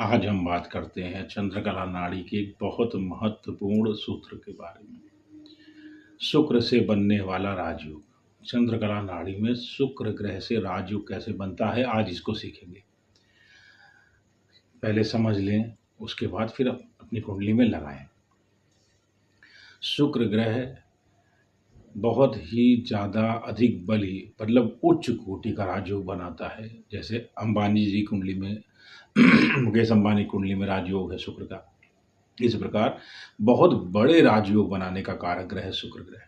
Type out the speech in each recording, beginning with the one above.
आज हम बात करते हैं चंद्रकला नाड़ी के एक बहुत महत्वपूर्ण सूत्र के बारे में। शुक्र से बनने वाला राजयोग। चंद्रकला नाड़ी में शुक्र ग्रह से राजयोग कैसे बनता है, आज इसको सीखेंगे। पहले समझ लें, उसके बाद फिर अपनी कुंडली में लगाएं। शुक्र ग्रह बहुत ही ज़्यादा अधिक बली मतलब उच्च कोटि का राजयोग बनाता है। जैसे अंबानी जी कुंडली में मुकेश अंबानी कुंडली में राजयोग है शुक्र का। इस प्रकार बहुत बड़े राजयोग बनाने का कारक ग्रह है शुक्र ग्रह।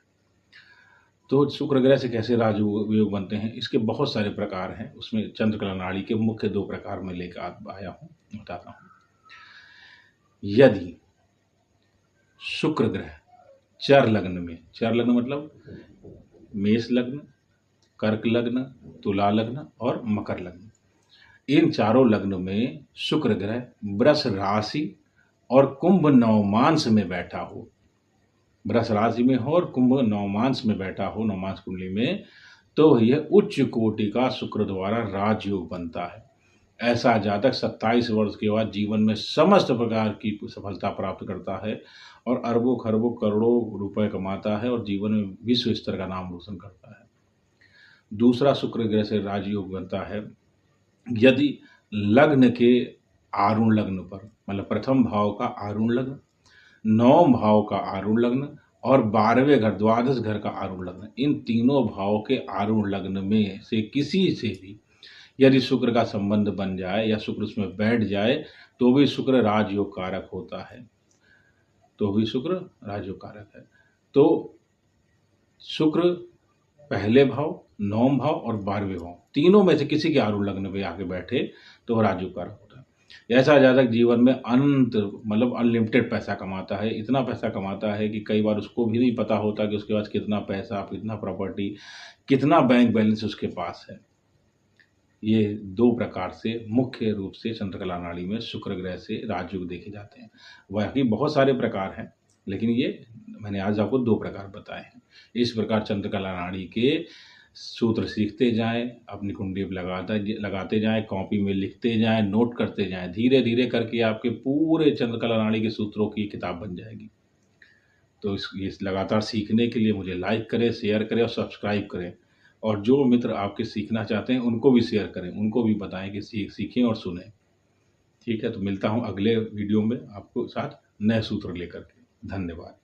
तो शुक्र ग्रह से कैसे राजयोग बनते हैं, इसके बहुत सारे प्रकार हैं। उसमें चंद्रकला नाड़ी के मुख्य 2 प्रकार में लेकर आया हूँ, बताता हूँ। यदि शुक्र ग्रह चर लग्न में, चर लग्न मतलब मेष लग्न, कर्क लग्न, तुला लग्न और मकर लग्न, इन चारों लग्न में शुक्र ग्रह वृष राशि और कुंभ नवमांश में बैठा हो, वृष राशि में हो और कुंभ नवमांश में बैठा हो, नवमांश कुंडली में, तो यह उच्च कोटि का शुक्र द्वारा राजयोग बनता है। ऐसा जातक 27 वर्ष के बाद जीवन में समस्त प्रकार की सफलता प्राप्त करता है और अरबों खरबों करोड़ों रुपए कमाता है और जीवन में विश्व स्तर का नाम रोशन करता है। दूसरा शुक्र ग्रह से राजयोग बनता है यदि लग्न के आरूढ़ लग्न पर, मतलब प्रथम भाव का आरूढ़ लग्न, 9 भाव का आरूढ़ लग्न और 12वें घर, द्वादश घर का आरूढ़ लग्न, इन तीनों भाव के आरूढ़ लग्न में से किसी से भी यदि शुक्र का संबंध बन जाए या शुक्र उसमें बैठ जाए तो भी शुक्र राजयोग कारक होता है, तो भी शुक्र राजयोग कारक है। तो शुक्र पहले भाव, 9 भाव और 12वें भाव, तीनों में से किसी के आरूढ़ लग्न पे आके बैठे तो राजयोग कारक होता है। ऐसा जातक जीवन में अनंत मतलब अनलिमिटेड पैसा कमाता है। इतना पैसा कमाता है कि कई बार उसको भी नहीं पता होता कि उसके पास कितना पैसा, कितना प्रॉपर्टी, कितना बैंक बैलेंस उसके पास है। ये 2 प्रकार से मुख्य रूप से चंद्रकला नाड़ी में शुक्र ग्रह से राजयोग देखे जाते हैं। बाकी बहुत सारे प्रकार हैं, लेकिन ये मैंने आज आपको 2 प्रकार बताए हैं। इस प्रकार चंद्रकला नाड़ी के सूत्र सीखते जाएं, अपनी कुंडली पर लगाते जाएं, कॉपी में लिखते जाएं, नोट करते जाएं। धीरे धीरे करके आपके पूरे चंद्रकला नाड़ी के सूत्रों की किताब बन जाएगी। तो इस लगातार सीखने के लिए मुझे लाइक करें, शेयर करें और सब्सक्राइब करें। और जो मित्र आपके सीखना चाहते हैं उनको भी शेयर करें, उनको भी बताएं कि सीखें और सुनें। ठीक है, तो मिलता हूँ अगले वीडियो में आपको साथ नए सूत्र लेकर के। धन्यवाद।